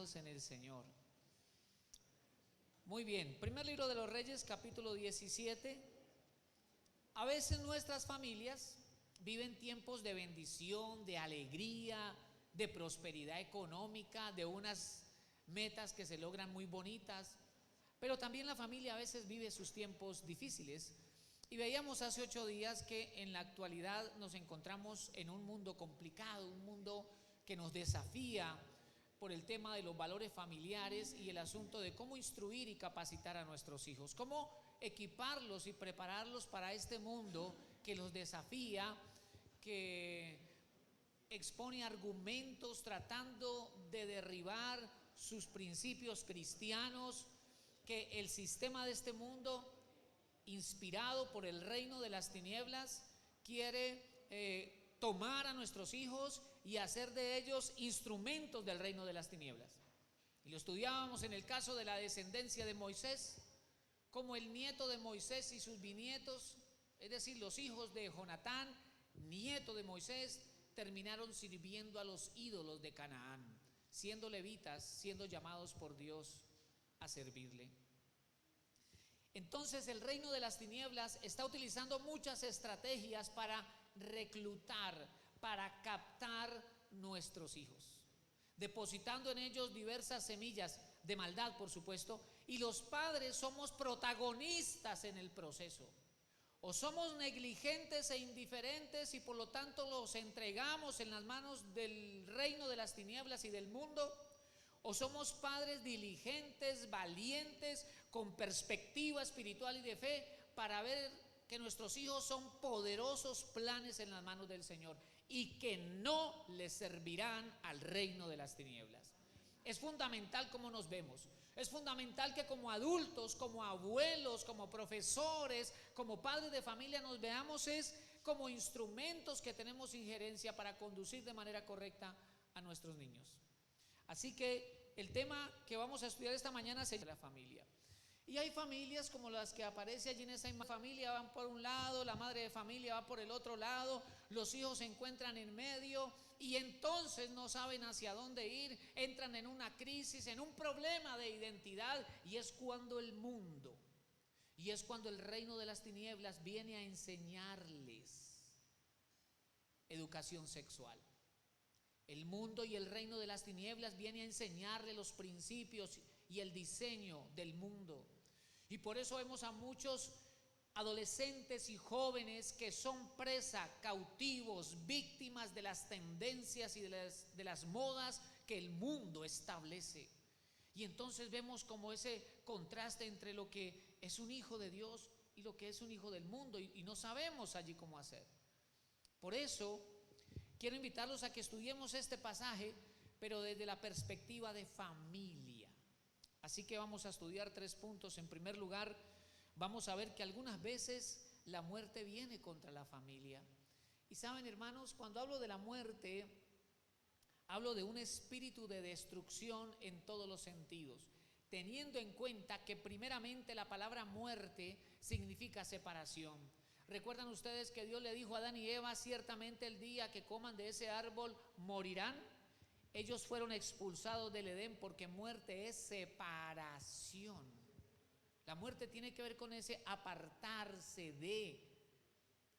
edificados en el Señor. Muy bien, primer libro de los Reyes, capítulo 17. A veces nuestras familias viven tiempos de bendición, de alegría, de prosperidad económica, de unas metas que se logran muy bonitas, pero también la familia a veces vive sus tiempos difíciles. Y veíamos hace 8 días que en la actualidad nos encontramos en un mundo complicado, un mundo que nos desafía por el tema de los valores familiares y el asunto de cómo instruir y capacitar a nuestros hijos, cómo equiparlos y prepararlos para este mundo que los desafía, que expone argumentos tratando de derribar sus principios cristianos, que el sistema de este mundo, inspirado por el reino de las tinieblas, quiere tomar a nuestros hijos y hacer de ellos instrumentos del reino de las tinieblas. Y lo estudiábamos en el caso de la descendencia de Moisés, como el nieto de Moisés y sus bisnietos, es decir, los hijos de Jonatán, nieto de Moisés, terminaron sirviendo a los ídolos de Canaán, siendo levitas, siendo llamados por Dios a servirle. Entonces el reino de las tinieblas está utilizando muchas estrategias para reclutar, para captar nuestros hijos, depositando en ellos diversas semillas de maldad, por supuesto, y los padres somos protagonistas en el proceso. O somos negligentes e indiferentes y por lo tanto los entregamos en las manos del reino de las tinieblas y del mundo, o somos padres diligentes, valientes, con perspectiva espiritual y de fe para ver que nuestros hijos son poderosos planes en las manos del Señor y que no les servirán al reino de las tinieblas. Es fundamental cómo nos vemos. Es fundamental que como adultos, como abuelos, como profesores, como padres de familia nos veamos es como instrumentos que tenemos injerencia para conducir de manera correcta a nuestros niños. Así que el tema que vamos a estudiar esta mañana se llama la familia. Y hay familias como las que aparece allí en esa familia, van por un lado, la madre de familia va por el otro lado, los hijos se encuentran en medio y entonces no saben hacia dónde ir, entran en una crisis, en un problema de identidad, y es cuando el mundo, y es cuando el reino de las tinieblas viene a enseñarles educación sexual. El mundo y el reino de las tinieblas viene a enseñarle los principios y el diseño del mundo. Y por eso vemos a muchos adolescentes y jóvenes que son presa, cautivos, víctimas de las tendencias y de las modas que el mundo establece. Y entonces vemos como ese contraste entre lo que es un hijo de Dios y lo que es un hijo del mundo, y no sabemos allí cómo hacer. Por eso quiero invitarlos a que estudiemos este pasaje, pero desde la perspectiva de familia. Así que vamos a estudiar 3 puntos. En primer lugar, vamos a ver que algunas veces la muerte viene contra la familia. Y saben, hermanos, cuando hablo de la muerte, hablo de un espíritu de destrucción en todos los sentidos, teniendo en cuenta que primeramente la palabra muerte significa separación. ¿Recuerdan ustedes que Dios le dijo a Adán y Eva: ciertamente el día que coman de ese árbol morirán? Ellos fueron expulsados del Edén porque muerte es separación. La muerte tiene que ver con ese apartarse de.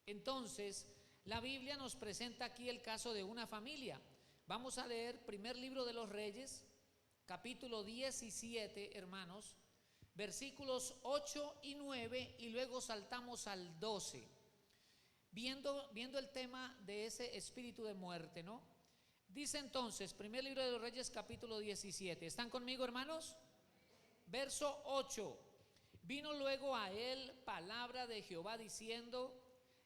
Entonces, la Biblia nos presenta aquí el caso de una familia. Vamos a leer primer libro de los Reyes, capítulo 17, hermanos, versículos 8 y 9, y luego saltamos al 12, viendo el tema de ese espíritu de muerte, ¿no? Dice entonces, primer libro de los Reyes, capítulo 17. ¿Están conmigo, hermanos? Verso 8. Vino luego a él palabra de Jehová diciendo: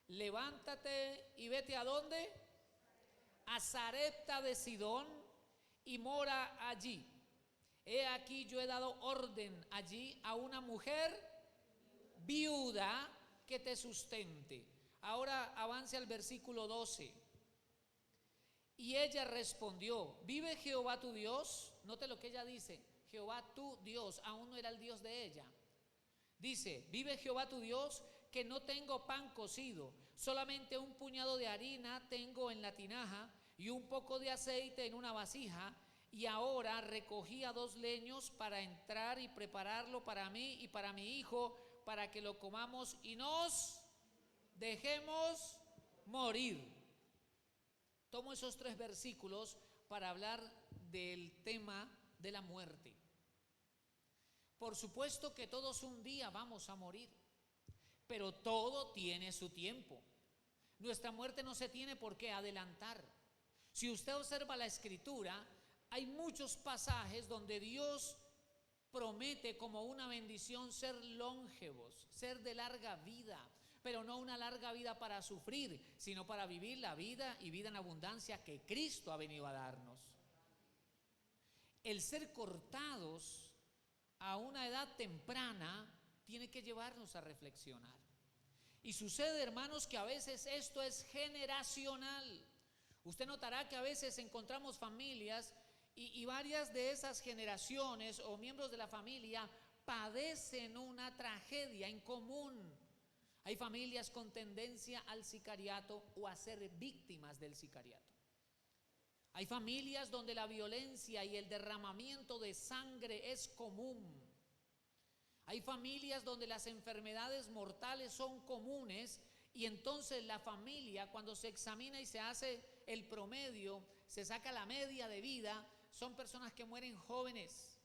levántate y vete ¿a dónde? A Sarepta de Sidón, y mora allí. He aquí yo he dado orden allí a una mujer viuda que te sustente. Ahora avance al versículo 12. Y ella respondió: ¿vive Jehová tu Dios? Note lo que ella dice: Jehová tu Dios, aún no era el Dios de ella. Dice: ¿vive Jehová tu Dios que no tengo pan cocido? Solamente un puñado de harina tengo en la tinaja y un poco de aceite en una vasija. y ahora recogía 2 leños para entrar y prepararlo para mí y para mi hijo, para que lo comamos y nos dejemos morir. Tomo esos 3 versículos para hablar del tema de la muerte. Por supuesto que todos un día vamos a morir, pero todo tiene su tiempo. Nuestra muerte no se tiene por qué adelantar. Si usted observa la Escritura, hay muchos pasajes donde Dios promete como una bendición ser longevos, ser de larga vida, pero no una larga vida para sufrir, sino para vivir la vida y vida en abundancia que Cristo ha venido a darnos. El ser cortados a una edad temprana tiene que llevarnos a reflexionar. Y sucede, hermanos, que a veces esto es generacional. Usted notará que a veces encontramos familias y varias de esas generaciones o miembros de la familia padecen una tragedia en común. Hay familias con tendencia al sicariato o a ser víctimas del sicariato. Hay familias donde la violencia y el derramamiento de sangre es común. Hay familias donde las enfermedades mortales son comunes y entonces la familia, cuando se examina y se hace el promedio, se saca la media de vida, son personas que mueren jóvenes.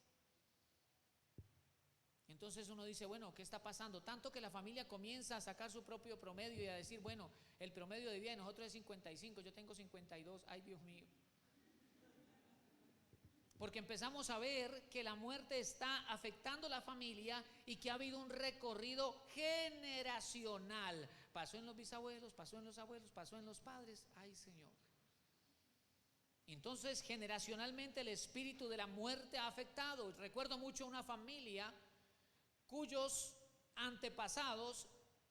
Entonces uno dice, bueno, ¿qué está pasando? Tanto que la familia comienza a sacar su propio promedio y a decir, bueno, el promedio de vida de nosotros es 55, yo tengo 52, ay Dios mío. Porque empezamos a ver que la muerte está afectando la familia y que ha habido un recorrido generacional. Pasó en los bisabuelos, pasó en los abuelos, pasó en los padres. Ay, Señor. Entonces, generacionalmente el espíritu de la muerte ha afectado. Recuerdo mucho una familia cuyos antepasados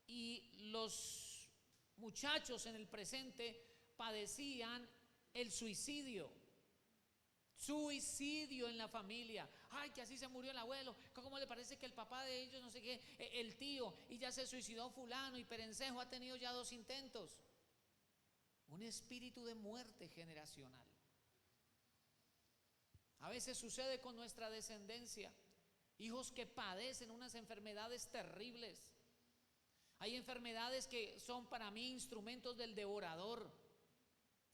y los muchachos en el presente padecían el suicidio. Suicidio en la familia. Ay, que así se murió el abuelo. ¿Cómo le parece que el papá de ellos, no sé qué, el tío, y ya se suicidó fulano, y Perencejo ha tenido ya 2 intentos? Un espíritu de muerte generacional. A veces sucede con nuestra descendencia. Hijos que padecen unas enfermedades terribles. Hay enfermedades que son para mí instrumentos del devorador.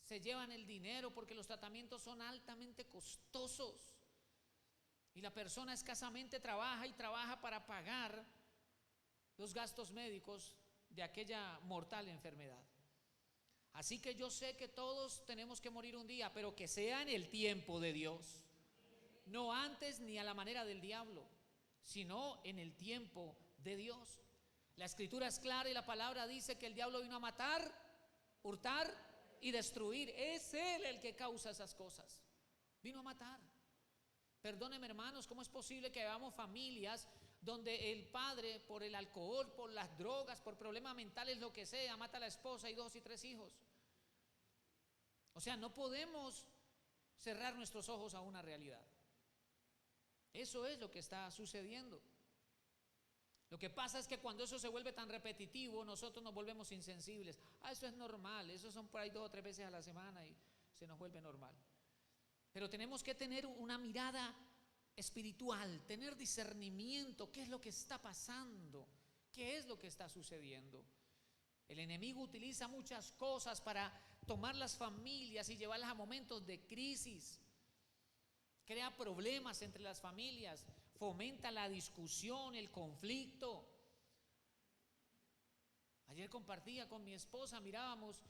Se llevan el dinero porque los tratamientos son altamente costosos y la persona escasamente trabaja y trabaja para pagar los gastos médicos de aquella mortal enfermedad. Así que yo sé que todos tenemos que morir un día, pero que sea en el tiempo de Dios, no antes ni a la manera del diablo, sino en el tiempo de Dios. La Escritura es clara y la palabra dice que el diablo vino a matar, hurtar y destruir. Es él el que causa esas cosas. Vino a matar. Perdónenme, hermanos, ¿cómo es posible que veamos familias donde el padre, por el alcohol, por las drogas, por problemas mentales, lo que sea, mata a la esposa y 2 y 3 hijos? O sea, no podemos cerrar nuestros ojos a una realidad. Eso es lo que está sucediendo. Lo que pasa es que cuando eso se vuelve tan repetitivo, nosotros nos volvemos insensibles. Eso es normal, eso son por ahí 2 o 3 veces a la semana y se nos vuelve normal. Pero tenemos que tener una mirada espiritual, tener discernimiento. ¿Qué es lo que está pasando? ¿Qué es lo que está sucediendo? El enemigo utiliza muchas cosas para tomar las familias y llevarlas a momentos de crisis. Crea problemas entre las familias, fomenta la discusión, el conflicto. Ayer compartía con mi esposa, mirábamos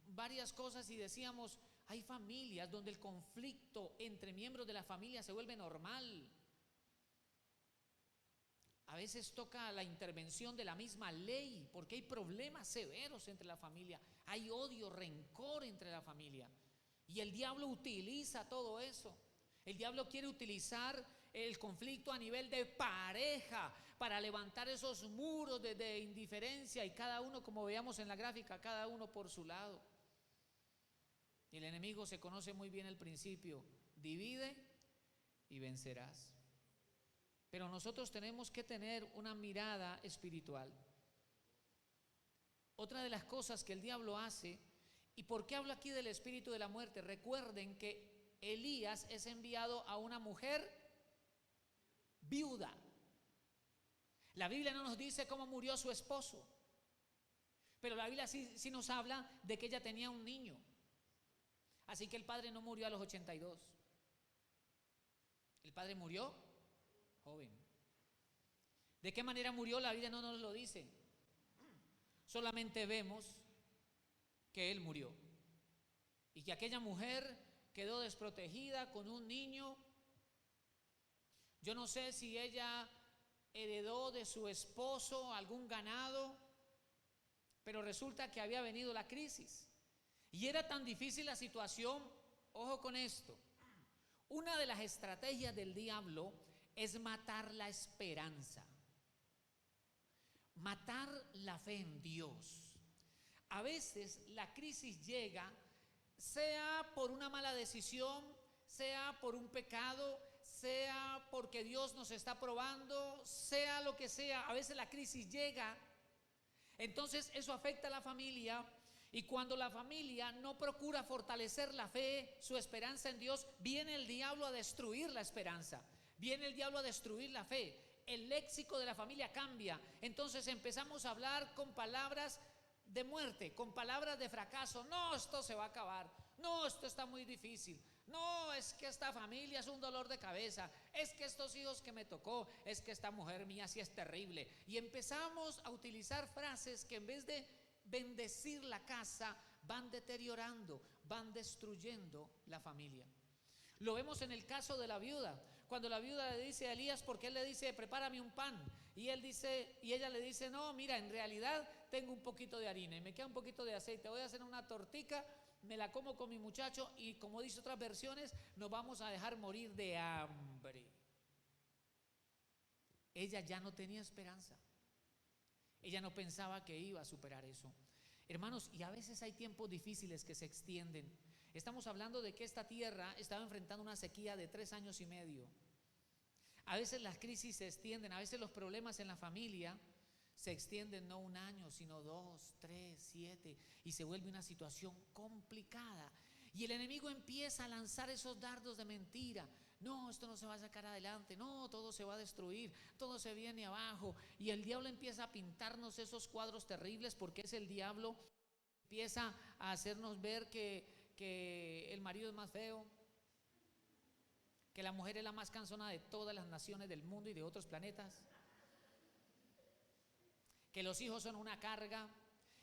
varias cosas y decíamos, hay familias donde el conflicto entre miembros de la familia se vuelve normal. A veces toca la intervención de la misma ley, porque hay problemas severos entre la familia, hay odio, rencor entre la familia. Y el diablo utiliza todo eso. El diablo quiere utilizar el conflicto a nivel de pareja para levantar esos muros de indiferencia y cada uno, como veíamos en la gráfica, cada uno por su lado. Y el enemigo se conoce muy bien el principio: divide y vencerás. Pero nosotros tenemos que tener una mirada espiritual. Otra de las cosas que el diablo hace, ¿y por qué hablo aquí del espíritu de la muerte? Recuerden que Elías es enviado a una mujer viuda. La Biblia no nos dice cómo murió su esposo, pero la Biblia sí nos habla de que ella tenía un niño. Así que el padre no murió a los 82. El padre murió joven. ¿De qué manera murió? La Biblia no nos lo dice. Solamente vemos que él murió y que aquella mujer quedó desprotegida con un niño. Yo no sé si ella heredó de su esposo algún ganado, pero resulta que había venido la crisis y era tan difícil la situación. Ojo con esto: una de las estrategias del diablo es matar la esperanza, matar la fe en Dios. A veces la crisis llega, sea por una mala decisión, sea por un pecado, sea porque Dios nos está probando, sea lo que sea. A veces la crisis llega, entonces eso afecta a la familia, y cuando la familia no procura fortalecer la fe, su esperanza en Dios, viene el diablo a destruir la esperanza, viene el diablo a destruir la fe. El léxico de la familia cambia, entonces empezamos a hablar con palabras de muerte, con palabras de fracaso. No, esto se va a acabar. No, esto está muy difícil. No, es que esta familia es un dolor de cabeza. Es que estos hijos que me tocó, es que esta mujer mía sí es terrible. Y empezamos a utilizar frases que en vez de bendecir la casa, van deteriorando, van destruyendo la familia. Lo vemos en el caso de la viuda. Cuando la viuda le dice a Elías, porque él le dice, prepárame un pan, y ella le dice, no, mira, en realidad tengo un poquito de harina y me queda un poquito de aceite, voy a hacer una tortica, me la como con mi muchacho, y como dice otras versiones, nos vamos a dejar morir de hambre. Ella ya no tenía esperanza, ella no pensaba que iba a superar eso. Hermanos, y a veces hay tiempos difíciles que se extienden. Estamos hablando de que esta tierra estaba enfrentando una sequía de 3 años y medio. A veces las crisis se extienden, a veces los problemas en la familia se extienden no 1 año, sino 2, 3, 7, y se vuelve una situación complicada. Y el enemigo empieza a lanzar esos dardos de mentira. No, esto no se va a sacar adelante, no, todo se va a destruir, todo se viene abajo. Y el diablo empieza a pintarnos esos cuadros terribles, porque es el diablo. Empieza a hacernos ver que el marido es más feo, que la mujer es la más cansona de todas las naciones del mundo y de otros planetas, que los hijos son una carga.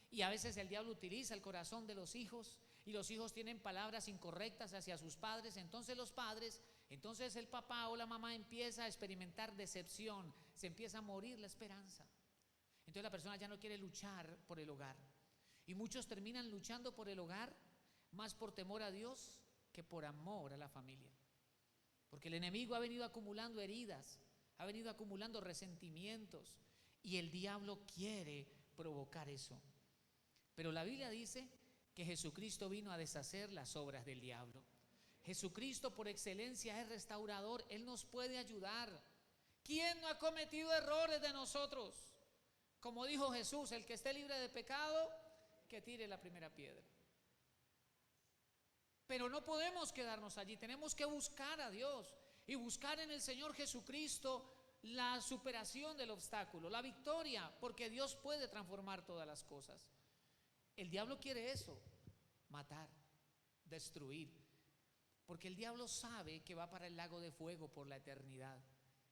Y a veces el diablo utiliza el corazón de los hijos, y los hijos tienen palabras incorrectas hacia sus padres. Entonces el papá o la mamá empieza a experimentar decepción, se empieza a morir la esperanza. Entonces la persona ya no quiere luchar por el hogar, y muchos terminan luchando por el hogar más por temor a Dios que por amor a la familia, porque el enemigo ha venido acumulando heridas, ha venido acumulando resentimientos, y el diablo quiere provocar eso. Pero la Biblia dice que Jesucristo vino a deshacer las obras del diablo. Jesucristo por excelencia es restaurador, Él nos puede ayudar. ¿Quién no ha cometido errores de nosotros? Como dijo Jesús, el que esté libre de pecado, que tire la primera piedra. Pero no podemos quedarnos allí, tenemos que buscar a Dios y buscar en el Señor Jesucristo la superación del obstáculo, la victoria, porque Dios puede transformar todas las cosas. El diablo quiere eso, matar, destruir, porque el diablo sabe que va para el lago de fuego por la eternidad,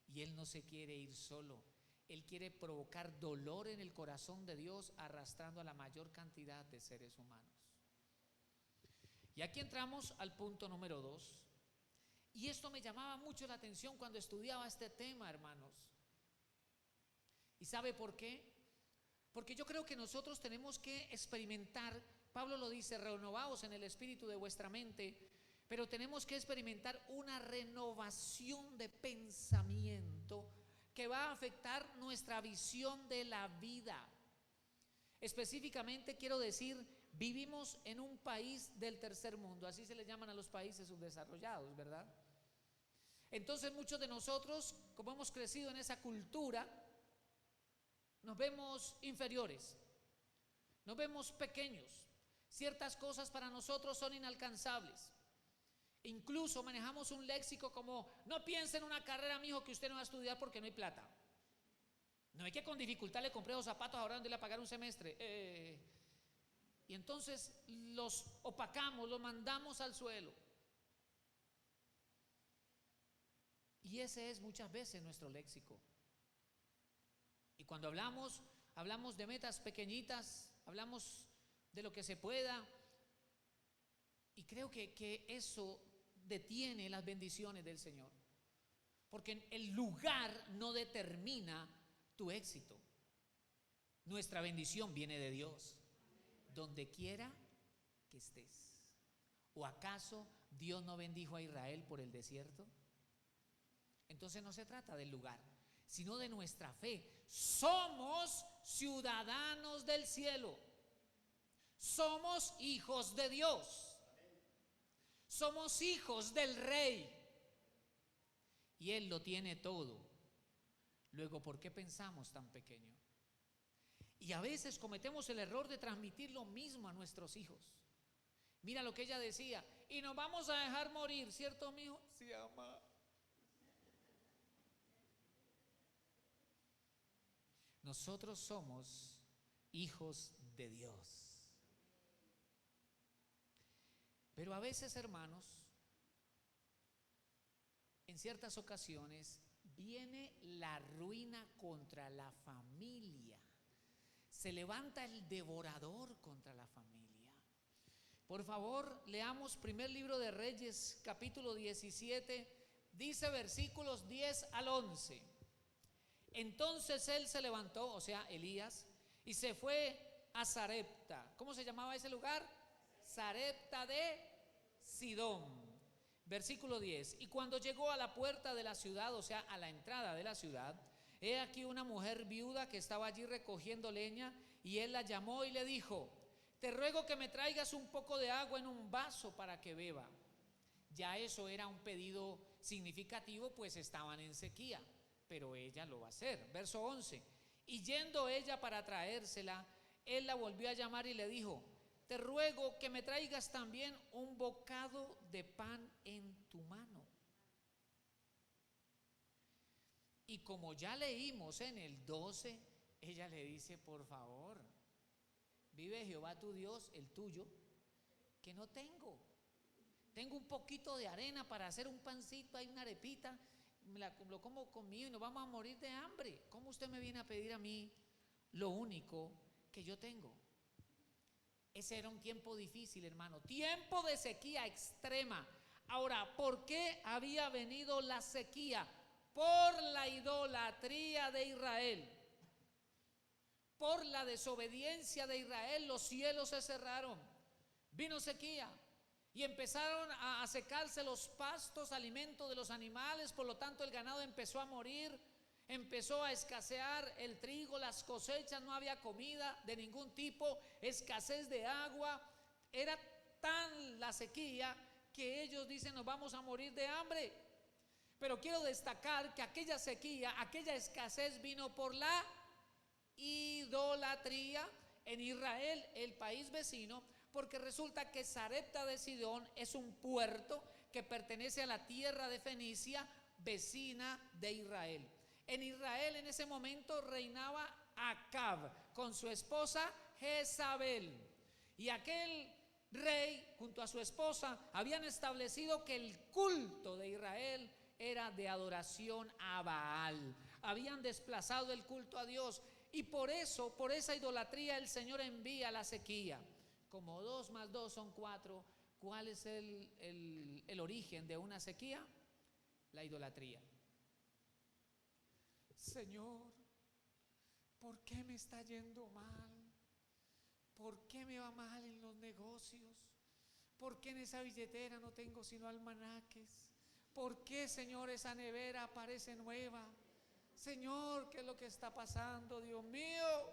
y él no se quiere ir solo. Él quiere provocar dolor en el corazón de Dios, arrastrando a la mayor cantidad de seres humanos. Y aquí entramos al punto número 2. Y esto me llamaba mucho la atención cuando estudiaba este tema, hermanos. ¿Y sabe por qué? Porque yo creo que nosotros tenemos que experimentar, Pablo lo dice, renovaos en el espíritu de vuestra mente, pero tenemos que experimentar una renovación de pensamiento que va a afectar nuestra visión de la vida. Específicamente quiero decir, vivimos en un país del tercer mundo, así se le llaman a los países subdesarrollados, ¿verdad? Entonces muchos de nosotros, como hemos crecido en esa cultura, nos vemos inferiores, nos vemos pequeños, ciertas cosas para nosotros son inalcanzables. Incluso manejamos un léxico como: no piense en una carrera, mijo, que usted no va a estudiar porque no hay plata. No hay que con dificultad le compré los zapatos ahora donde le a pagar un semestre. Y entonces los opacamos, los mandamos al suelo. Y ese es muchas veces nuestro léxico. Y cuando hablamos de metas pequeñitas, hablamos de lo que se pueda. Y creo que eso detiene las bendiciones del Señor. Porque el lugar no determina tu éxito. Nuestra bendición viene de Dios, donde quiera que estés. ¿O acaso Dios no bendijo a Israel por el desierto? Entonces no se trata del lugar, sino de nuestra fe. Somos ciudadanos del cielo. Somos hijos de Dios. Somos hijos del Rey. Y Él lo tiene todo. Luego, ¿por qué pensamos tan pequeño? Y a veces cometemos el error de transmitir lo mismo a nuestros hijos. Mira lo que ella decía: y nos vamos a dejar morir, ¿cierto, mijo? Sí, mamá. Nosotros somos hijos de Dios. Pero a veces, hermanos, en ciertas ocasiones viene la ruina contra la familia. Se levanta el devorador contra la familia. Por favor, leamos primer libro de Reyes, capítulo 17, dice versículos 10 al 11. Entonces él se levantó, o sea, Elías, y se fue a Sarepta. ¿Cómo se llamaba ese lugar? Sarepta de Sidón. Versículo 10. Y cuando llegó a la puerta de la ciudad, o sea, a la entrada de la ciudad, he aquí una mujer viuda que estaba allí recogiendo leña, y él la llamó y le dijo: te ruego que me traigas un poco de agua en un vaso para que beba. Ya eso era un pedido significativo, pues estaban en sequía, pero ella lo va a hacer. Verso 11. Y yendo ella para traérsela, él la volvió a llamar y le dijo: te ruego que me traigas también un bocado de pan en tu mano. Y como ya leímos en el 12, ella le dice: por favor, vive Jehová tu Dios, el tuyo, que no tengo. Tengo un poquito de arena para hacer un pancito, hay una arepita, lo como conmigo y nos vamos a morir de hambre. ¿Cómo usted me viene a pedir a mí lo único que yo tengo? Ese era un tiempo difícil, hermano, tiempo de sequía extrema. Ahora, ¿por qué había venido la sequía? Por la idolatría de Israel. Por la desobediencia de Israel, los cielos se cerraron. Vino sequía y empezaron a secarse los pastos, alimento de los animales. Por lo tanto, el ganado empezó a morir. Empezó a escasear el trigo, las cosechas, no había comida de ningún tipo, escasez de agua. Era tan la sequía que ellos dicen: nos vamos a morir de hambre. Pero quiero destacar que aquella sequía, aquella escasez vino por la idolatría en Israel, el país vecino, porque resulta que Sarepta de Sidón es un puerto que pertenece a la tierra de Fenicia, vecina de Israel. En Israel en ese momento reinaba Acab con su esposa Jezabel, y aquel rey junto a su esposa habían establecido que el culto de Israel era de adoración a Baal. Habían desplazado el culto a Dios, y por eso, por esa idolatría, el Señor envía la sequía. Como 2 más 2 son 4. ¿Cuál es el origen de una sequía? La idolatría. Señor, ¿por qué me está yendo mal? ¿Por qué me va mal en los negocios? ¿Por qué en esa billetera no tengo sino almanaques? ¿Por qué, Señor, esa nevera parece nueva? Señor, ¿qué es lo que está pasando, Dios mío?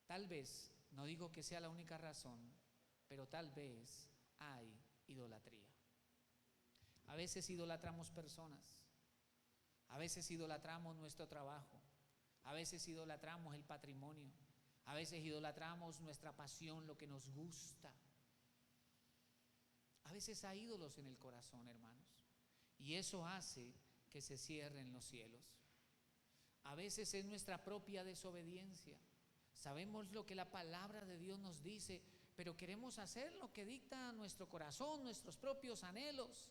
Tal vez, no digo que sea la única razón, pero tal vez hay idolatría. A veces idolatramos personas, a veces idolatramos nuestro trabajo, a veces idolatramos el patrimonio, a veces idolatramos nuestra pasión, lo que nos gusta. A veces hay ídolos en el corazón, hermanos, y eso hace que se cierren los cielos. A veces es nuestra propia desobediencia. Sabemos lo que la palabra de Dios nos dice, pero queremos hacer lo que dicta nuestro corazón, nuestros propios anhelos,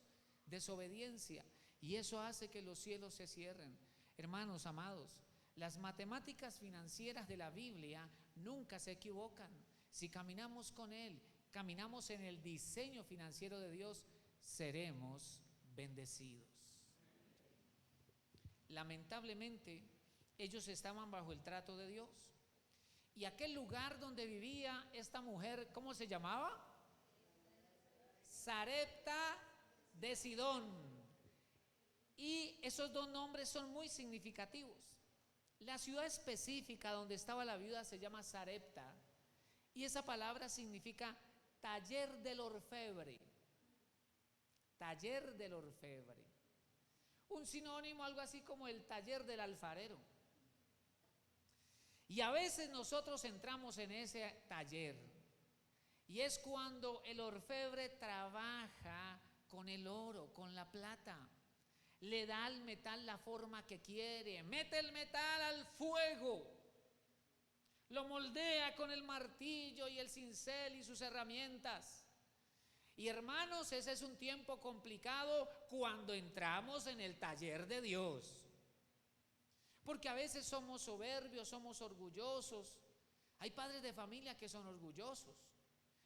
desobediencia, y eso hace que los cielos se cierren. Hermanos amados, las matemáticas financieras de la Biblia nunca se equivocan. Si caminamos con Él, caminamos en el diseño financiero de Dios, seremos bendecidos. Lamentablemente, ellos estaban bajo el trato de Dios. Y aquel lugar donde vivía esta mujer, ¿cómo se llamaba? Sarepta de Sidón. Y esos dos nombres son muy significativos. La ciudad específica donde estaba la viuda se llama Sarepta, y esa palabra significa taller del orfebre. Taller del orfebre. Un sinónimo, algo así como el taller del alfarero. Y a veces nosotros entramos en ese taller, y es cuando el orfebre trabaja con el oro, con la plata, le da al metal la forma que quiere, mete el metal al fuego, lo moldea con el martillo y el cincel y sus herramientas. Y hermanos, ese es un tiempo complicado cuando entramos en el taller de Dios. Porque a veces somos soberbios, somos orgullosos. Hay padres de familia que son orgullosos.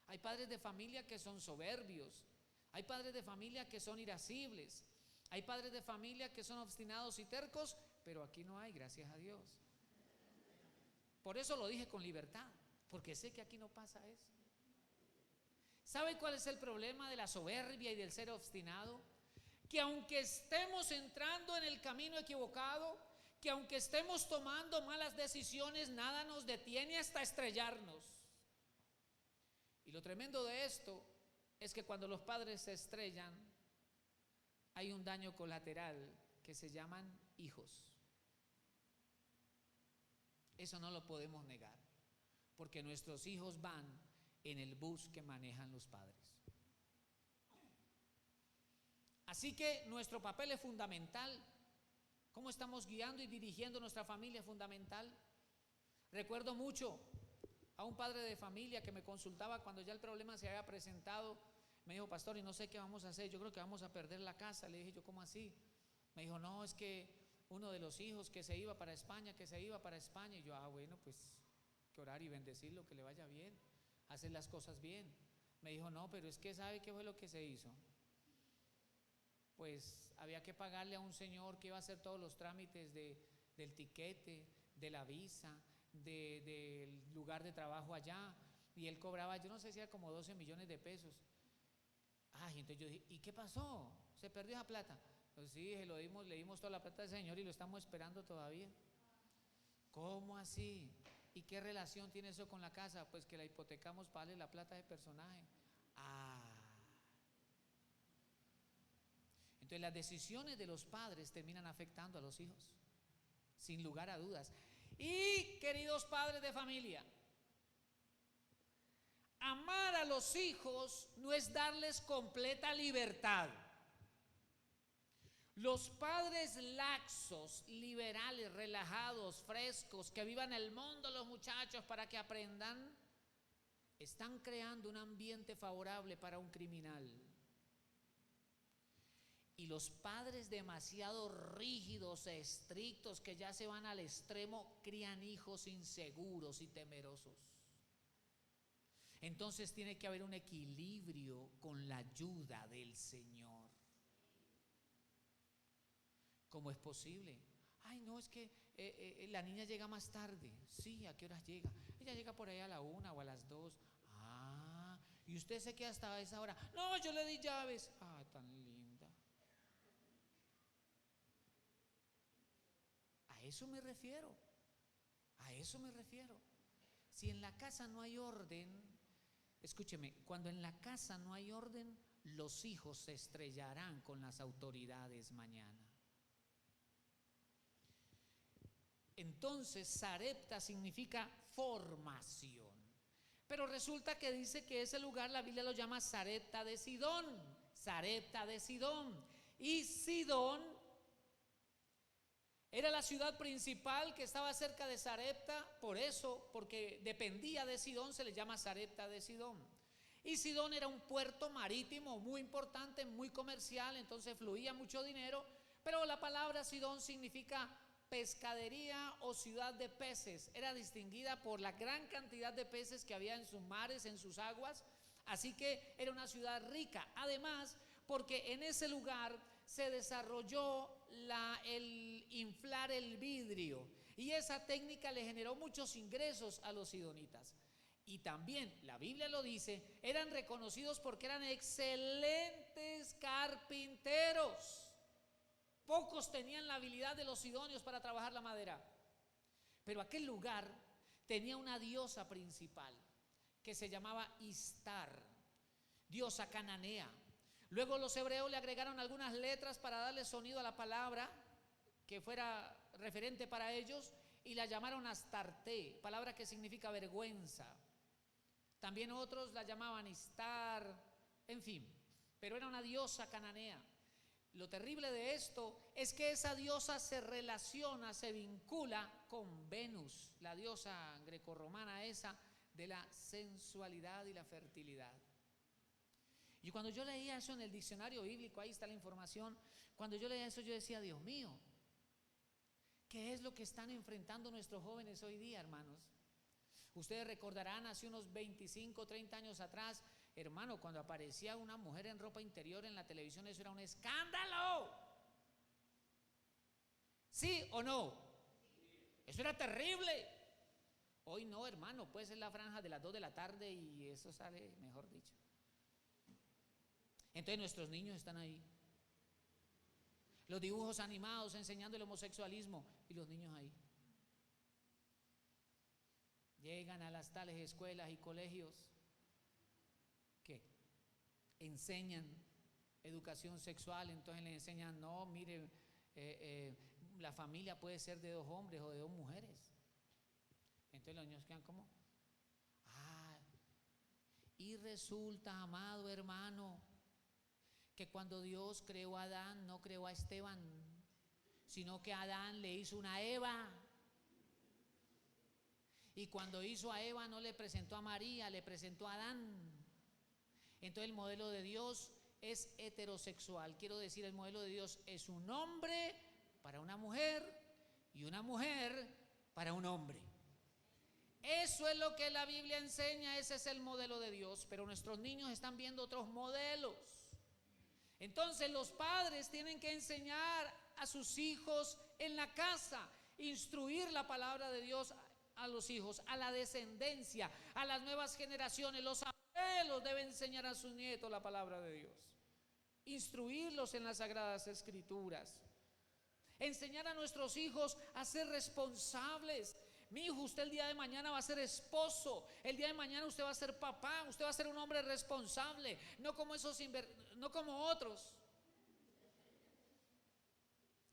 Hay padres de familia que son soberbios. Hay padres de familia que son irascibles. Hay padres de familia que son obstinados y tercos, pero aquí no hay, gracias a Dios. Por eso lo dije con libertad, porque sé que aquí no pasa eso. ¿Sabe cuál es el problema de la soberbia y del ser obstinado? Que aunque estemos entrando en el camino equivocado, que aunque estemos tomando malas decisiones, nada nos detiene hasta estrellarnos. Y lo tremendo de esto es que cuando los padres se estrellan, hay un daño colateral que se llaman hijos. Eso no lo podemos negar, porque nuestros hijos van en el bus que manejan los padres. Así que nuestro papel es fundamental. ¿Cómo estamos guiando y dirigiendo nuestra familia es fundamental? Recuerdo mucho a un padre de familia que me consultaba cuando ya el problema se había presentado. Me dijo: pastor, y no sé qué vamos a hacer, yo creo que vamos a perder la casa. Le dije yo: ¿cómo así? Me dijo: no, es que uno de los hijos que se iba para España, y yo: bueno, pues que orar y bendecirlo, que le vaya bien, hacer las cosas bien. Me dijo: no, pero es que ¿sabe qué fue lo que se hizo? Pues había que pagarle a un señor que iba a hacer todos los trámites del tiquete, de la visa, del lugar de trabajo allá, y él cobraba, yo no sé si era como 12 millones de pesos. Ay, entonces yo dije: ¿y qué pasó? ¿Se perdió esa plata? Pues sí, le dimos toda la plata al señor y lo estamos esperando todavía. ¿Cómo así? ¿Y qué relación tiene eso con la casa? Pues que la hipotecamos para darle la plata de personaje. Entonces las decisiones de los padres terminan afectando a los hijos, sin lugar a dudas. Y queridos padres de familia, amar a los hijos no es darles completa libertad. Los padres laxos, liberales, relajados, frescos, que vivan el mundo los muchachos para que aprendan, están creando un ambiente favorable para un criminal. Y los padres demasiado rígidos e estrictos, que ya se van al extremo, crían hijos inseguros y temerosos. Entonces tiene que haber un equilibrio con la ayuda del Señor. ¿Cómo es posible? Ay, no, es que la niña llega más tarde. Sí, ¿a qué horas llega? Ella llega por ahí a la 1 o a las 2. ¿Y usted se queda hasta esa hora? No, yo le di llaves. Tan linda. A eso me refiero. A eso me refiero. Si en la casa no hay orden, escúcheme, cuando en la casa no hay orden, los hijos se estrellarán con las autoridades mañana. Entonces, Sarepta significa formación. Pero resulta que dice que ese lugar la Biblia lo llama Sarepta de Sidón. Sarepta de Sidón. Y Sidón era la ciudad principal que estaba cerca de Sarepta, por eso, porque dependía de Sidón, se le llama Sarepta de Sidón. Y Sidón era un puerto marítimo muy importante, muy comercial, entonces fluía mucho dinero, pero la palabra Sidón significa pescadería o ciudad de peces. Era distinguida por la gran cantidad de peces que había en sus mares, en sus aguas, así que era una ciudad rica. Además, porque en ese lugar se desarrolló el inflar el vidrio, y esa técnica le generó muchos ingresos a los sidonitas. Y también, la Biblia lo dice, eran reconocidos porque eran excelentes carpinteros. Pocos tenían la habilidad de los sidonios para trabajar la madera. Pero aquel lugar tenía una diosa principal que se llamaba Istar, diosa cananea. Luego los hebreos le agregaron algunas letras para darle sonido a la palabra que fuera referente para ellos, y la llamaron Astarte, palabra que significa vergüenza. También otros la llamaban Istar, en fin, pero era una diosa cananea. Lo terrible de esto es que esa diosa se relaciona, se vincula con Venus, la diosa grecorromana esa de la sensualidad y la fertilidad. Y cuando yo leía eso en el diccionario bíblico, ahí está la información, cuando yo leía eso yo decía, Dios mío, ¿qué es lo que están enfrentando nuestros jóvenes hoy día, hermanos? Ustedes recordarán hace unos 25, 30 años atrás, hermano, cuando aparecía una mujer en ropa interior en la televisión, eso era un escándalo. ¿Sí o no? Eso era terrible. Hoy no, hermano, puede ser la franja de las 2 de la tarde y eso sale, mejor dicho. Entonces nuestros niños están ahí. Los dibujos animados enseñando el homosexualismo y los niños ahí. Llegan a las tales escuelas y colegios que enseñan educación sexual, entonces les enseñan, no, mire, la familia puede ser de 2 hombres o de 2 mujeres. Entonces los niños quedan como, y resulta, amado hermano, que cuando Dios creó a Adán, no creó a Esteban, sino que a Adán le hizo una Eva. Y cuando hizo a Eva no le presentó a María, le presentó a Adán. Entonces el modelo de Dios es heterosexual. Quiero decir, el modelo de Dios es un hombre para una mujer y una mujer para un hombre. Eso es lo que la Biblia enseña, ese es el modelo de Dios. Pero nuestros niños están viendo otros modelos. Entonces los padres tienen que enseñar a sus hijos en la casa, instruir la palabra de Dios a los hijos, a la descendencia, a las nuevas generaciones. Los abuelos deben enseñar a sus nietos la palabra de Dios, instruirlos en las Sagradas Escrituras, enseñar a nuestros hijos a ser responsables. Mi hijo, usted el día de mañana va a ser esposo, el día de mañana usted va a ser papá, usted va a ser un hombre responsable, no como no como otros,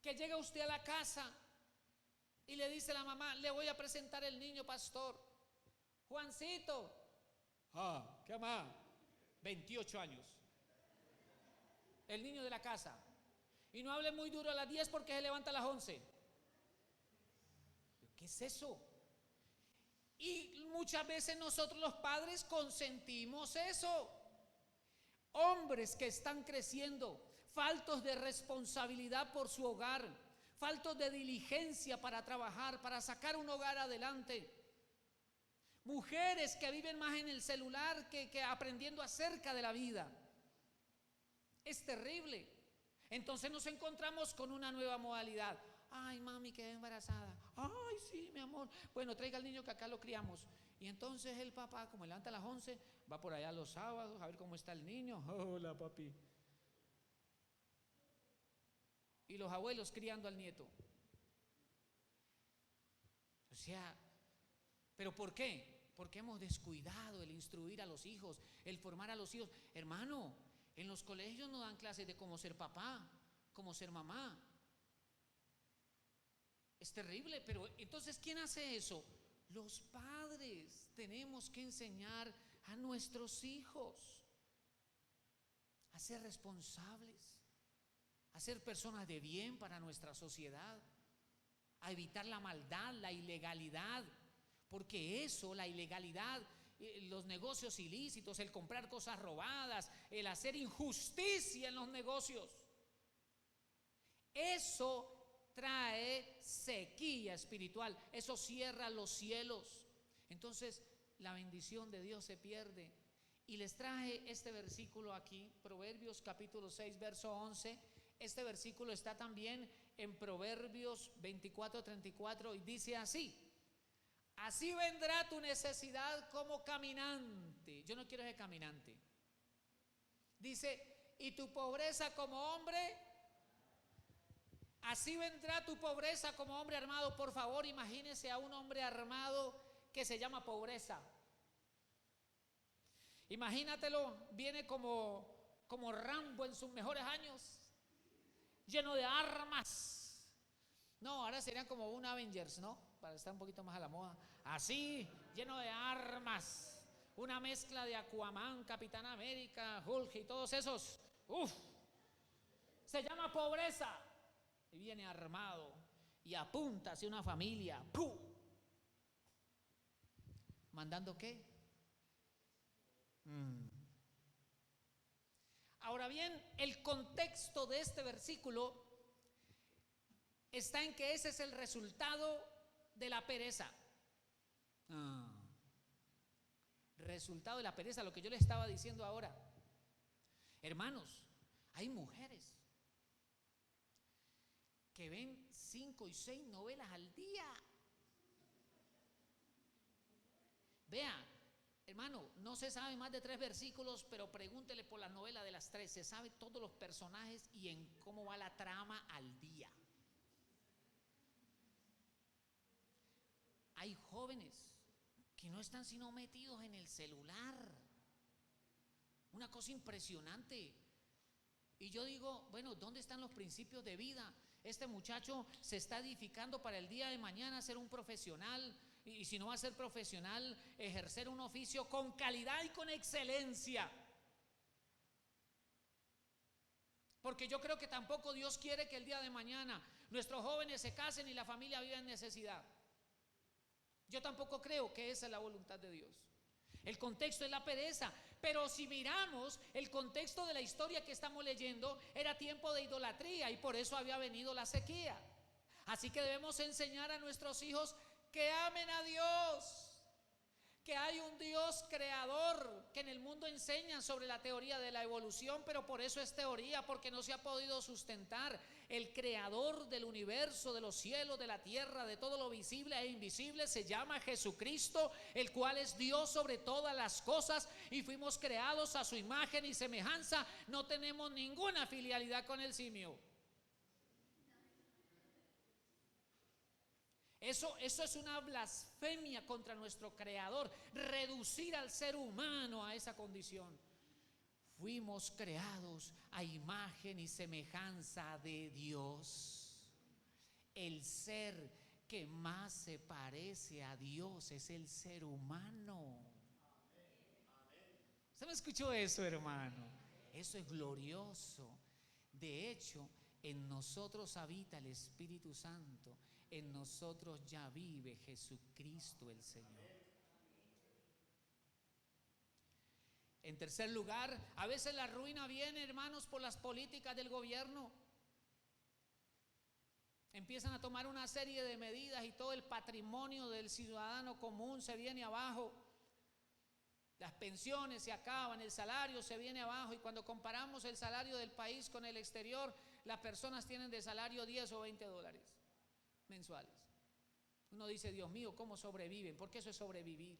que llega usted a la casa y le dice a la mamá, le voy a presentar el niño, pastor, Juancito. ¿Qué más? 28 años. El niño de la casa. Y no hable muy duro a las 10 porque se levanta a las 11. ¿Qué es eso? Y muchas veces nosotros los padres consentimos eso. Hombres que están creciendo, faltos de responsabilidad por su hogar, faltos de diligencia para trabajar, para sacar un hogar adelante. Mujeres que viven más en el celular que aprendiendo acerca de la vida. Es terrible. Entonces nos encontramos con una nueva modalidad. Ay, mami, quedé embarazada. Ay, sí, mi amor. Bueno, traiga al niño que acá lo criamos. Y entonces el papá, como levanta a las 11, va por allá los sábados a ver cómo está el niño. Hola, papi. Y los abuelos criando al nieto. O sea, ¿pero por qué? Porque hemos descuidado el instruir a los hijos, el formar a los hijos. Hermano, en los colegios no dan clases de cómo ser papá, cómo ser mamá. Es terrible, pero entonces, ¿quién hace eso? Los padres tenemos que enseñar a nuestros hijos a ser responsables, a ser personas de bien para nuestra sociedad, a evitar la maldad, la ilegalidad, porque eso, la ilegalidad, los negocios ilícitos, el comprar cosas robadas, el hacer injusticia en los negocios, eso trae sequía espiritual, eso cierra los cielos. Entonces la bendición de Dios se pierde. Y les traje este versículo aquí, Proverbios capítulo 6, verso 11. Este versículo está también en Proverbios 24:34 y dice así: así vendrá tu necesidad como caminante. Yo no quiero ser caminante. Dice, y tu pobreza como hombre. Así vendrá tu pobreza como hombre armado. Por favor, imagínese a un hombre armado que se llama pobreza. Imagínatelo, viene como Rambo en sus mejores años, lleno de armas. No, ahora serían como un Avengers, ¿no? Para estar un poquito más a la moda. Así, lleno de armas. Una mezcla de Aquaman, Capitán América, Hulk y todos esos. Uf, se llama pobreza. Y viene armado y apunta hacia una familia. ¡Pum! ¿Mandando qué? Ahora bien, el contexto de este versículo está en que ese es el resultado de la pereza. Resultado de la pereza, lo que yo les estaba diciendo ahora. Hermanos, hay mujeres que ven 5 y 6 novelas al día. Vea, hermano, no se sabe más de 3 versículos, pero pregúntele por la novela de las 3. Se sabe todos los personajes y en cómo va la trama al día. Hay jóvenes que no están sino metidos en el celular. Una cosa impresionante. Y yo digo, bueno, ¿dónde están los principios de vida? Este muchacho se está edificando para el día de mañana ser un profesional, y si no va a ser profesional, ejercer un oficio con calidad y con excelencia. Porque yo creo que tampoco Dios quiere que el día de mañana nuestros jóvenes se casen y la familia viva en necesidad. Yo tampoco creo que esa es la voluntad de Dios. El contexto es la pereza, pero si miramos el contexto de la historia que estamos leyendo, era tiempo de idolatría y por eso había venido la sequía. Así que debemos enseñar a nuestros hijos que amen a Dios, que hay un Dios creador, que en el mundo enseñan sobre la teoría de la evolución, pero por eso es teoría, porque no se ha podido sustentar. El creador del universo, de los cielos, de la tierra, de todo lo visible e invisible, se llama Jesucristo, el cual es Dios sobre todas las cosas, y fuimos creados a su imagen y semejanza. No tenemos ninguna filialidad con el simio. Eso es una blasfemia contra nuestro creador, reducir al ser humano a esa condición. Fuimos creados a imagen y semejanza de Dios. El ser que más se parece a Dios es el ser humano. ¿Usted me escuchó eso, hermano? Eso es glorioso. De hecho, en nosotros habita el Espíritu Santo. En nosotros ya vive Jesucristo el Señor. En tercer lugar, a veces la ruina viene, hermanos, por las políticas del gobierno. Empiezan a tomar una serie de medidas y todo el patrimonio del ciudadano común se viene abajo. Las pensiones se acaban, el salario se viene abajo, y cuando comparamos el salario del país con el exterior, las personas tienen de salario 10 o 20 dólares mensuales. Uno dice, Dios mío, ¿cómo sobreviven? Porque eso es sobrevivir.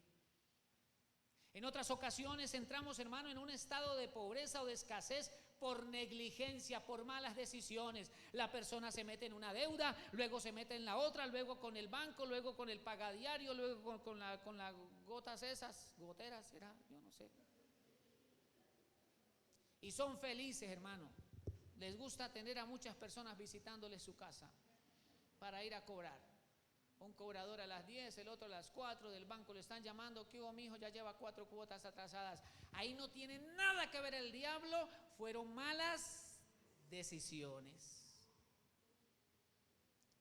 En otras ocasiones entramos, hermano, en un estado de pobreza o de escasez por negligencia, por malas decisiones. La persona se mete en una deuda, luego se mete en la otra, luego con el banco, luego con el pagadiario, luego con las gotas esas, goteras, ¿será? Yo no sé. Y son felices, hermano. Les gusta tener a muchas personas visitándoles su casa para ir a cobrar. un cobrador a las 10, el otro a las 4, del banco le están llamando, ¿qué hubo, mijo? Ya lleva 4 cuotas atrasadas. Ahí no tiene nada que ver el diablo, fueron malas decisiones.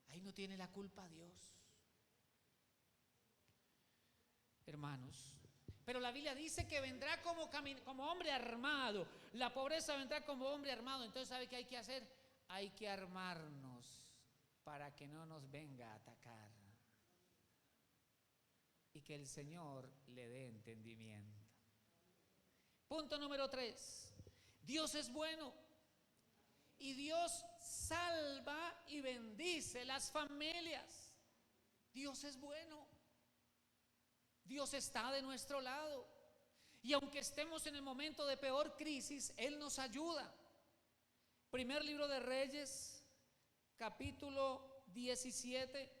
Ahí no tiene la culpa Dios. Hermanos, pero la Biblia dice que vendrá como hombre armado. La pobreza vendrá como hombre armado. Entonces, ¿sabe qué hay que hacer? Hay que armarnos para que no nos venga a atacar. Y que el Señor le dé entendimiento. Punto número 3. Dios es bueno. Y Dios salva y bendice las familias. Dios es bueno. Dios está de nuestro lado. Y aunque estemos en el momento de peor crisis, Él nos ayuda. Primer libro de Reyes, capítulo 17,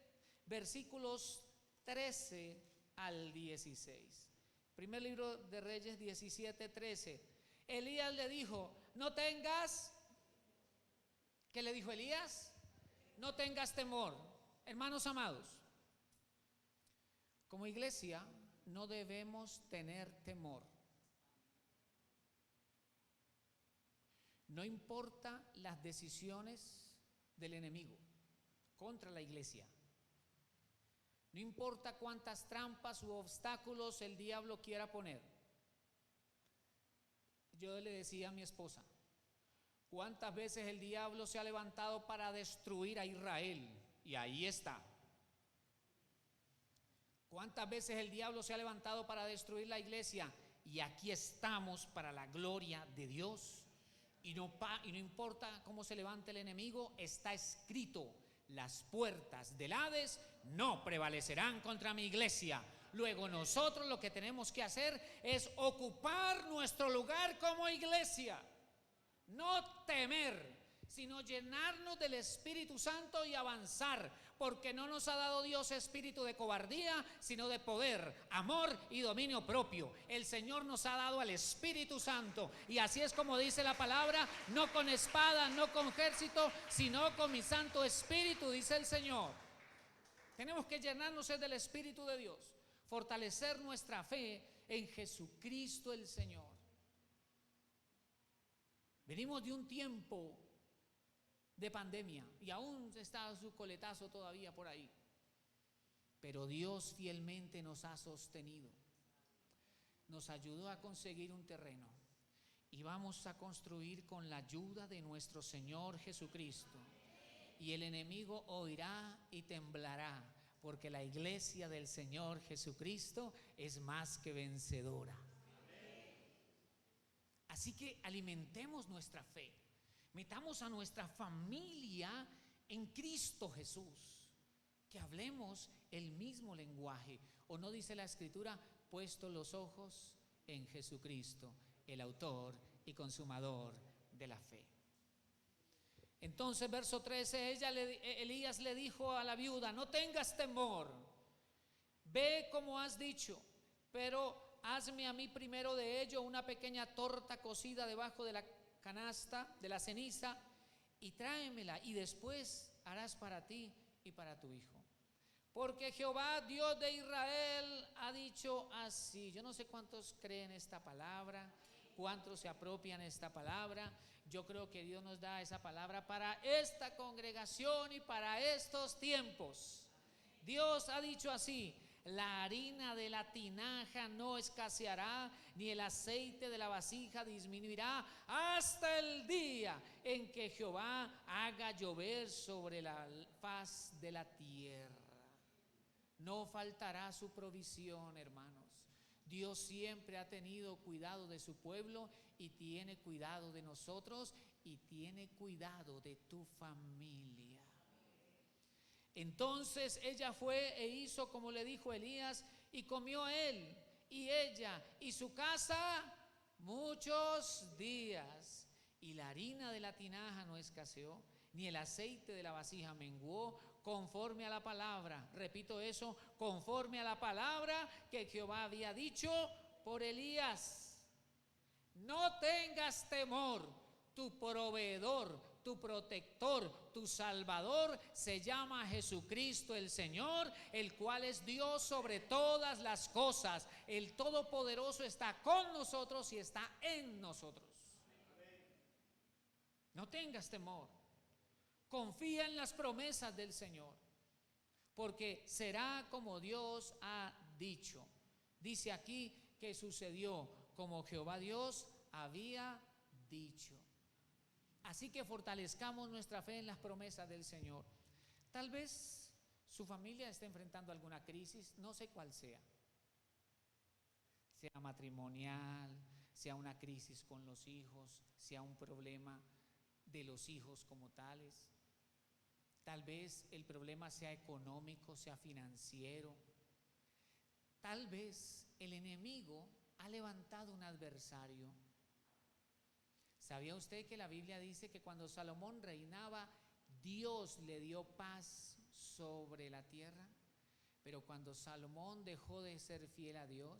versículos 13 al 16. Primer libro de Reyes 17, 13. Elías le dijo, no tengas, ¿qué le dijo Elías? No tengas temor. Hermanos amados, como iglesia no debemos tener temor. No importa las decisiones del enemigo contra la iglesia. No importa cuántas trampas u obstáculos el diablo quiera poner. Yo le decía a mi esposa, ¿cuántas veces el diablo se ha levantado para destruir a Israel? Y ahí está. ¿Cuántas veces el diablo se ha levantado para destruir la iglesia? Y aquí estamos para la gloria de Dios. Y no importa cómo se levante el enemigo, está escrito, las puertas del Hades no prevalecerán contra mi iglesia. Luego nosotros lo que tenemos que hacer es ocupar nuestro lugar como iglesia. No temer, sino llenarnos del Espíritu Santo y avanzar, porque no nos ha dado Dios espíritu de cobardía, sino de poder, amor y dominio propio. El Señor nos ha dado al Espíritu Santo, y así es como dice la palabra, no con espada, no con ejército, sino con mi Santo Espíritu, dice el Señor. Tenemos que llenarnos del Espíritu de Dios, fortalecer nuestra fe en Jesucristo el Señor. Venimos de un tiempo de pandemia y aún está su coletazo todavía por ahí, pero Dios fielmente nos ha sostenido, nos ayudó a conseguir un terreno y vamos a construir con la ayuda de nuestro Señor Jesucristo, y el enemigo oirá y temblará, porque la iglesia del Señor Jesucristo es más que vencedora. Así que alimentemos nuestra fe. Metamos a nuestra familia en Cristo Jesús, que hablemos el mismo lenguaje. ¿O no dice la Escritura, puesto los ojos en Jesucristo, el autor y consumador de la fe? Entonces, verso 13, Elías le dijo a la viuda, no tengas temor, ve como has dicho, pero hazme a mí primero de ello una pequeña torta cocida debajo de la canasta de la ceniza y tráemela, y después harás para ti y para tu hijo, porque Jehová Dios de Israel ha dicho así. Yo no sé cuántos creen esta palabra, cuántos se apropian esta palabra. Yo creo que Dios nos da esa palabra para esta congregación y para estos tiempos. Dios ha dicho así: la harina de la tinaja no escaseará, ni el aceite de la vasija disminuirá, hasta el día en que Jehová haga llover sobre la faz de la tierra. No faltará su provisión, hermanos. Dios siempre ha tenido cuidado de su pueblo y tiene cuidado de nosotros y tiene cuidado de tu familia. Entonces ella fue e hizo como le dijo Elías, y comió él y ella y su casa muchos días. Y la harina de la tinaja no escaseó, ni el aceite de la vasija menguó, conforme a la palabra, repito eso, conforme a la palabra que Jehová había dicho por Elías. No tengas temor, tu proveedor tu protector, tu salvador, se llama Jesucristo el Señor, el cual es Dios sobre todas las cosas. El Todopoderoso está con nosotros y está en nosotros. No tengas temor. Confía en las promesas del Señor, porque será como Dios ha dicho. Dice aquí que sucedió como Jehová Dios había dicho. Así que fortalezcamos nuestra fe en las promesas del Señor. Tal vez su familia esté enfrentando alguna crisis, no sé cuál sea matrimonial, sea una crisis con los hijos, sea un problema de los hijos como tales. Tal vez el problema sea económico, sea financiero. Tal vez el enemigo ha levantado un adversario. ¿Sabía usted que la Biblia dice que cuando Salomón reinaba, Dios le dio paz sobre la tierra? Pero cuando Salomón dejó de ser fiel a Dios,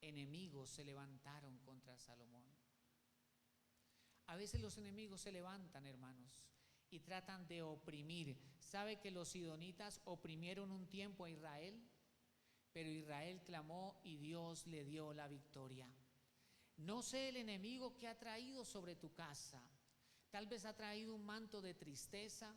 enemigos se levantaron contra Salomón. A veces los enemigos se levantan, hermanos, y tratan de oprimir. ¿Sabe que los sidonitas oprimieron un tiempo a Israel? Pero Israel clamó y Dios le dio la victoria. No sé el enemigo que ha traído sobre tu casa. Tal vez ha traído un manto de tristeza.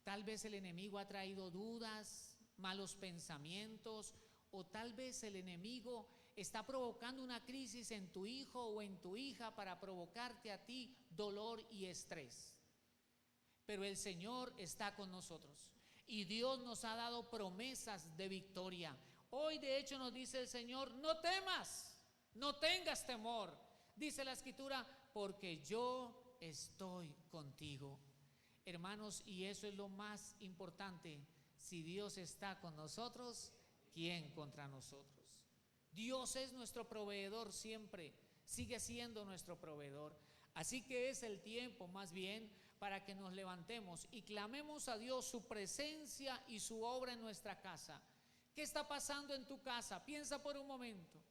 Tal vez el enemigo ha traído dudas, malos pensamientos. O tal vez el enemigo está provocando una crisis en tu hijo o en tu hija para provocarte a ti dolor y estrés. Pero el Señor está con nosotros y Dios nos ha dado promesas de victoria. Hoy de hecho nos dice el Señor: no temas, no tengas temor, dice la Escritura, porque yo estoy contigo. Hermanos, y eso es lo más importante. Si Dios está con nosotros, ¿quién contra nosotros? Dios es nuestro proveedor siempre, sigue siendo nuestro proveedor. Así que es el tiempo más bien para que nos levantemos y clamemos a Dios su presencia y su obra en nuestra casa. ¿Qué está pasando en tu casa? Piensa por un momento.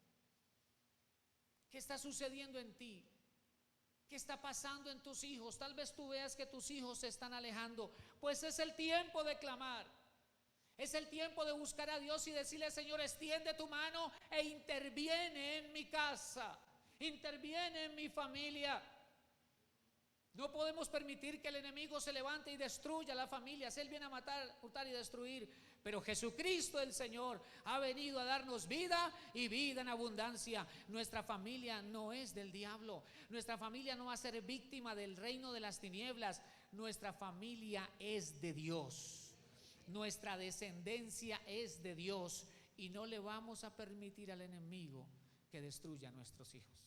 ¿Qué está sucediendo en ti? ¿Qué está pasando en tus hijos? Tal vez tú veas que tus hijos se están alejando. Pues es el tiempo de clamar. Es el tiempo de buscar a Dios y decirle: Señor, extiende tu mano e interviene en mi casa, interviene en mi familia. No podemos permitir que el enemigo se levante y destruya la familia. Él viene a matar, hurtar y destruir. Pero Jesucristo el Señor ha venido a darnos vida y vida en abundancia. Nuestra familia no es del diablo. Nuestra familia no va a ser víctima del reino de las tinieblas. Nuestra familia es de Dios. Nuestra descendencia es de Dios. Y no le vamos a permitir al enemigo que destruya a nuestros hijos.